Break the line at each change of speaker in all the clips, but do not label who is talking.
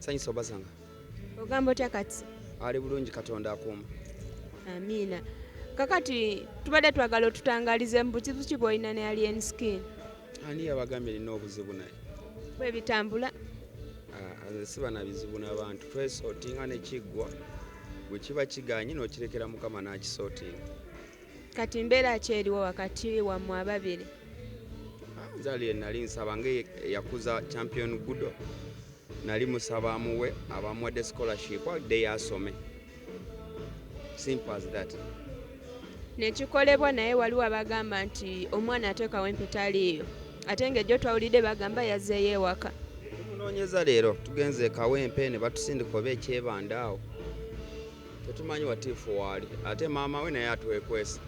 Sanyisa obasanga.
Ogamba otya kati?
Ali bulungi Katonda akuuma.
Amiina. Kakati tubadde twagala otutangalize mu buzibu ki bw'olina ne alien skin?
Ani yabagambye nina obuzibu naye?
Bwe bitambula?
Nze siba na bizibu n'abantu. Twesootinga ne kiggwa. Bwe kiba kiganye n'okirekera Mukama n'akisootinga.
Kati mbeera ki eriwo wakati wammwe ababiri?
Nze alien nali nsaba yakuza champion gudo. Nali musaba amuwe abamuwadde scholarship wadde yasome. Simple as that.
Nekikolebwa naye waliwo abagamba nti omwana ate kawempe taliiyo ate ng'ejjo twawulidde bagamba yazzeeyo ewaka.
Tunoonyeza leero tugenze kawempe ne batusindika oba ekyebanda awo. Tetumanyi watiifu waali ate maama we naye atwekwese.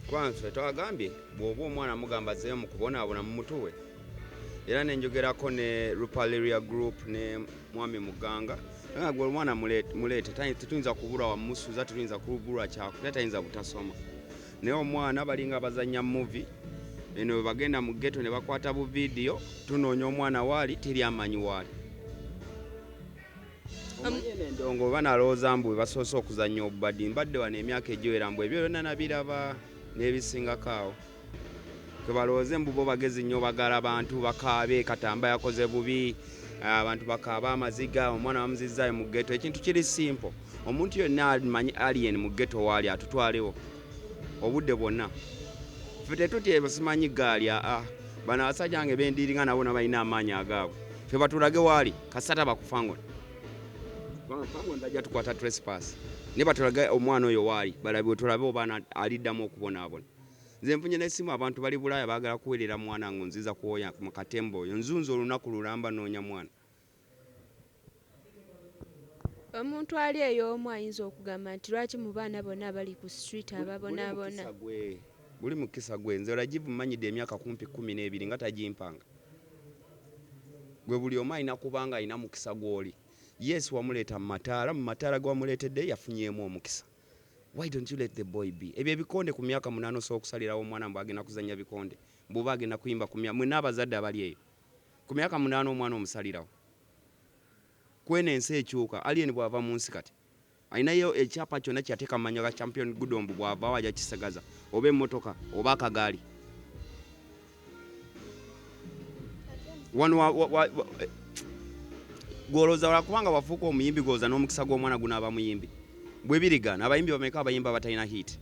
Kuba nfe twagambye bw'oba omwana mugamba azzeeyo mu kubonaabona mu mutuwe. Era nenjogerako ne Rupaleria Group ne Mwami Muganga. Nga gwe omwana muleete tetuyinza kubulwa wamusuuza tetuyinza kubulwa kyakulya tayinza butasoma. Naye omwana balinga bazannya movie eno bagenda mu ghetto ne bakwata bu video tunoonya omwana waali teri amanyi waali. Ndongo banalooza mbu basoose okuzannya obubadi mbadde wano emyaka egiwera mbu ebyo byonna nabiraba n'ebisingako awo. Kebalooze mbu bo bagezi nnyo bagala abantu bakaabe Katamba yakoze bubi. Abantu bakaaba amaziga omwana bamuzizzaayo mu ghetto. Ekintu kiri simple. Omuntu yonna amanyi alien mu ghetto waali atutwalewo obudde bwonna. Ffe tetutye basimanyi gaali bano abasajja bange bendiringa nabo balina amaanyi agaabwe. Ffe batulage waali kasata bakufango. Fango ndajja tukwata trespass. Ne batulage omwana oyo waali balabe tulabe oba aliddamu okubonaabona. Nze nfunye n'essimu abantu bali Bulaaya baagala kuweerera mwana ngo nziza kuwoya mu katembo oyo nzunza olunaku lulamba noonya mwana.
Omuntu ali ey'omu ayinza okugamba nti lwaki mu baana bonna abali ku street ababonaabona?
Buli mukisa gwe nze olagivu mmanyidde emyaka kumpi 12 nga tagimpanga. Gwe buli omu alina kubanga alina mukisa gw'oli. Yes wamuleeta mu mataala gwe wamuleetedde yafunyeemu omukisa. Why don't you let the boy be? Ebyo ebikonde ku myaka 8 osooka okusalirawo omwana mbu agenda kuzannya bikonde. Mbuba agenda kuyimba ku myaka mwena abazadde abali eyo. Ku myaka 8 omwana omusalirawo. Kwena ensi ekyuka alien bw'ava mu nsi kati. Ayinayo ekyapa kyonna kyateeka mu mannya ga champion gudombu bw'ava wajja kisagaza oba emmotoka oba akagaali. Gwolooza olwakubanga wafuuka omuyimbi gwolooza n'omukisa gw'omwana guno aba muyimbi. Bwe birigana abayimbi bameka abayimba batalina hit.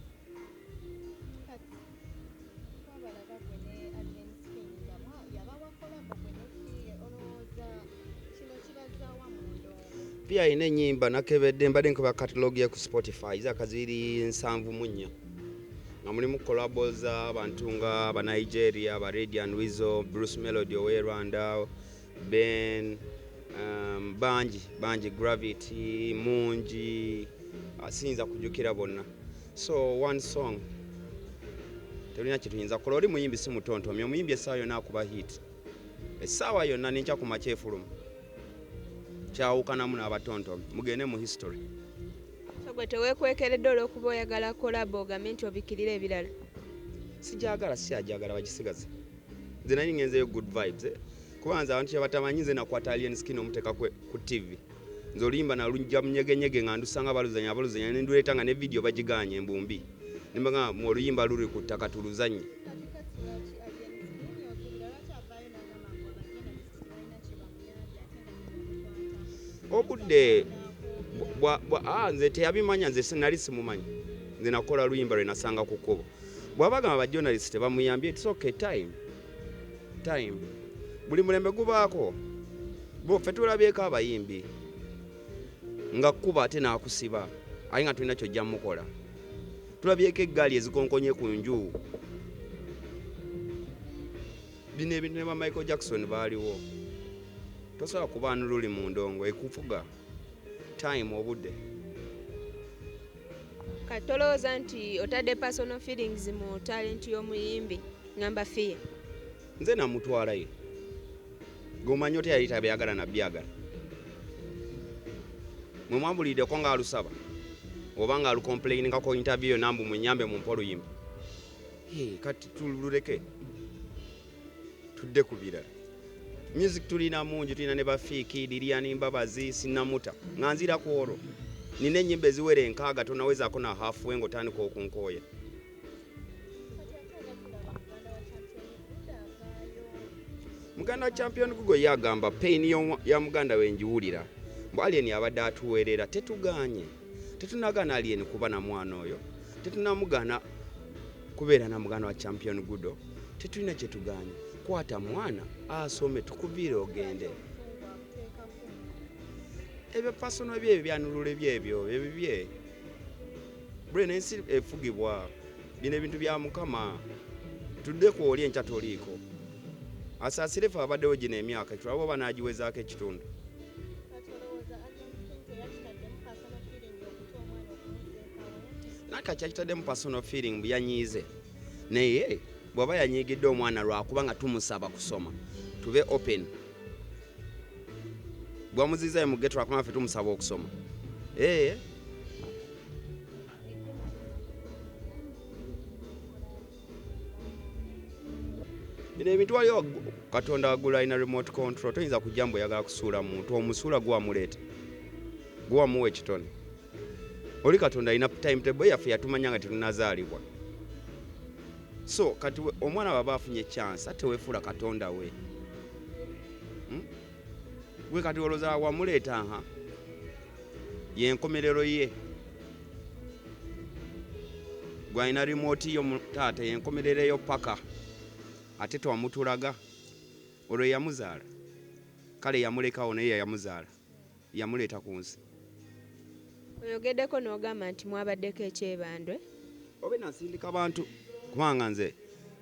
Pia ine nyimba nakebedde mbadde nkuba catalog ya ku Spotify zakaziri 74 nga mulimu collabs abantu nga aba Nigeria aba Radiant Wizo Bruce Melody owe Rwanda Ben banji Gravity Munji asinza kujukira bonna. So one song tulina kituyinza kola oli muyimbi si mutontomye omuyimbi essaawa yonna akuba hit essaawa yonna ninca ku makyefulumu kyawukanamu n'abatontomi mugende mu history.
So gwe teweekwekeredde olw'okuba oyagala kolabo ogambe nti obikirira ebirala?
Sijagala siyajagala bagisigaze. Nze nali ngenzeyo good vibes kubanza abantu kyebatamanyi nze nakwata alien skin omuteeka ku TV. Nze oluyimba nalujja munyegenyege nga ndusanga baluzanya nenduleeta nga ne video bagiganye embumbi. Nimbaga mu oluyimba luli ku ttaka tuluzanye. Obudde nze teyabimanya nze nali simumanyi. Nze nakola luyimba lwe nasanga ku kkubo. Bw'abagamba ba journalist bamuyambye it's okay time. Buli mulembe gubaako. Bo ffe tulabyeko abayimbi. Nga kuba ate n'akusiba ayi nga tulina kyojja mukola. Tulabyeko eggaali ezikonkonye ku nju. Bino ebintu ne ba Michael Jackson baaliwo. Tosobola kuba nululi mu ndongo ekufuga time obudde.
Katolooza nti otadde personal feelings mu talent y'omuyimbi ngamba fiye.
Nze namutwalayo. Gomanyi oti yali tabyagala na byagala. Mwe mwambulidde ko nga alusaba oba nga alucomplaininga ko interview nambu munyambe mu mpolo yimba. Kati tululeke tudde ku birala. music tulina mungi, tulina ne bafiiki Lilian Mbabazi Sinamuta nganzira ku olwo nina ennyimba eziwera 6 tonawezaako na halfway ng'otandika okunkooya. Muganda wa champion gugo yagamba pain ya muganda we njiwulira mbu alien abadde atuweerera tetuganye tetunagana alien kuba na mwana oyo tetunamugana kubeera na muganda wa champion gudo tetulina kyetuganye kwata mwana asome tukuviire ogende ebyo personal byebyo byanulule byebyo ebibye bwene ensi efugibwa bino ebintu bya mukama tuddeko oli enkya toliiko asaasire fe abaddewo gino emyaka tulaba oba n'agiwezaako ekitundu. Naka kyakitaddemu personal feeling bwe yanyiize naye bw'aba yanyiigidde omwana lwakuba nga tumusaba kusoma tube open bw'amuziizayo mu ggeto lwakuba ffe tumusaba okusoma. Bino ebintu waliwo Katonda agula alina remote control toyinza kujja mbu oyagala kusuula muntu omusuula gwamuleeta gwamuwa ekitone oli Katonda alina timetable yaffe yatumanya nga tetunazaalibwa so kati omwana baba afunye chance ate weefuula Katonda we we kati olowooza wamuleeta yenkomerero ye gwalina remote yo taata yenkomerero eyo paka ate twamutulaga olwo yamuzaala kale yamulekawo naye yamuzaala yamuleeta ku nsi.
Oyogeddeko n'ogamba nti mwabaddeko ekyebandwe
obe nasindika bantu kubanga nze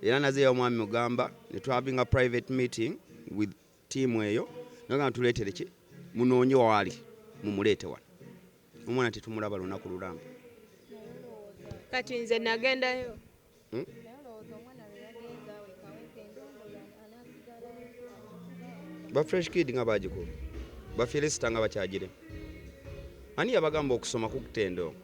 era nazeeyo omwami mugamba ne twabinga private meeting with team eyo nagamba tuleetere ki munoonye waali mumuleete wano omwana tetumulaba lunaku lulamba
kati nze nagendayo
ba fresh kid nga bagikuba ba Felicita nga bakyagire ani yabagamba okusoma kukutendo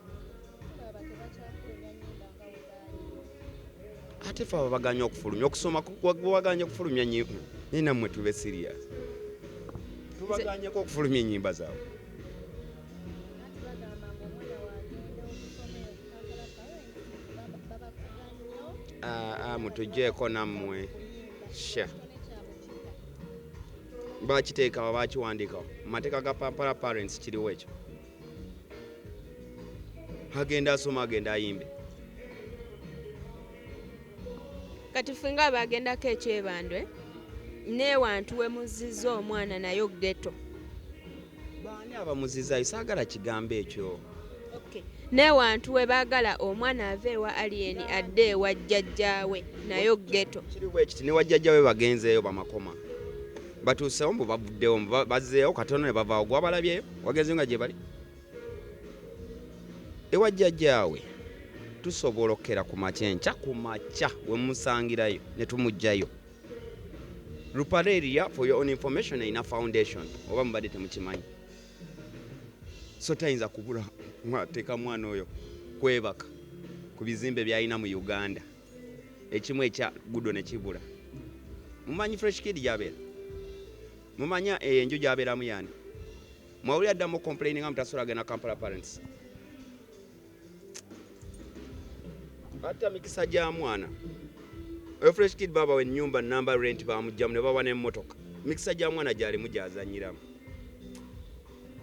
ate fe abaganya okufulumya okusoma kubaganya okufulumya nyimba nina mmwe tube serious tubaganyeko okufulumya ennyimba zaabwe mutugyeko nammwe sha bakiteekawo bakiwandiikawo mu mateeka ga Pampala Parents kiriwo ekyo agenda asoma agenda ayimbe
kati ffe nga bagendako ekyebandwe newantu we muzizza omwana nayo ghetto
baani abamuzizaayo saagala kigambo ekyo
newantu we baagala omwana ave ewa alien adde ewa jjajjaawe nayo ghetto
kiri bwe kiti ne wajjajjaawe bagenzeeyo bamakoma batuusewo mbu bavuddewo bazzeewo katono ne bavaawo gwabalabyeyo wagenzeyo nga gye bali ewa jjajjaawe tusobola okukera ku makyenkya ku makya we musangirayo ne tumugjayo Rupareria for your own information ina foundation oba mubadde temukimanyi so tayinza kubula mwateeka mwana oyo kwebaka ku bizimbe byalina mu Uganda ekimu ekya gudo ne kibula mumanyi fresh kid gyabeera mumanya enju gyabeeramu yani mwawulira ddamu complaining nga mutasobola genda Kampala Parents ate mikisa gya mwana fresh kid baba we nyumba number rent bamujjamu ne baba n'emmotoka mikisa gya mwana gyali mujazanyiramu